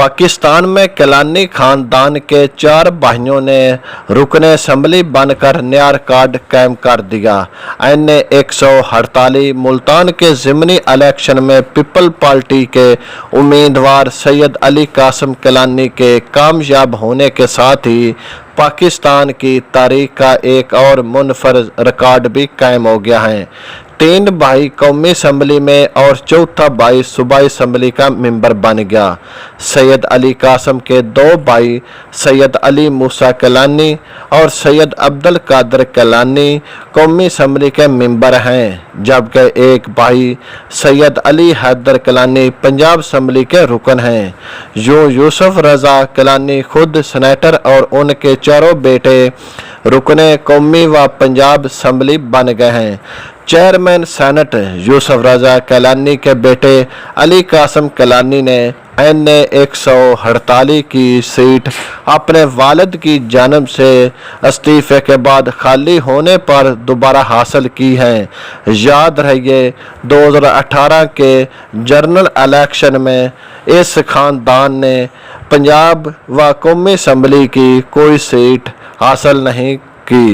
पाकिस्तान में किलानी खानदान के 4 भाइयों ने रुकन असम्बली बनकर नया रिकॉर्ड कायम कर दिया। NA-148 मुल्तान के ज़िमनी इलेक्शन में पीपल पार्टी के उम्मीदवार सैयद अली कासम किलानी के कामयाब होने के साथ ही पाकिस्तान की तारीख का एक और मुनफरद रिकॉर्ड भी कायम हो गया है। 3 भाई कौमी असम्बली में और चौथा भाई सूबाई असम्बली का मेंबर बन गया। सैयद अली कासम के 2 भाई सैयद अली मूसा किलानी और सैयद अब्दुल कादिर किलानी कौमी असम्बली के मेंबर हैं, जबकि एक भाई सैयद अली हैदर किलानी पंजाब असम्बली के रुकन हैं। यूसुफ रजा किलानी खुद सेनेटर और उनके 4 बेटे रुकने कौमी व पंजाब असम्बली बन गए हैं। चेयरमैन सेनेट यूसुफ रजा किलानी के बेटे अली कासम किलानी ने NA-148 की सीट अपने वालिद की जानिब से इस्तीफे के बाद खाली होने पर दोबारा हासिल की है। याद रहिए 2018 के जनरल इलेक्शन में इस खानदान ने पंजाब व कौमी असम्बली की कोई सीट हासिल नहीं की।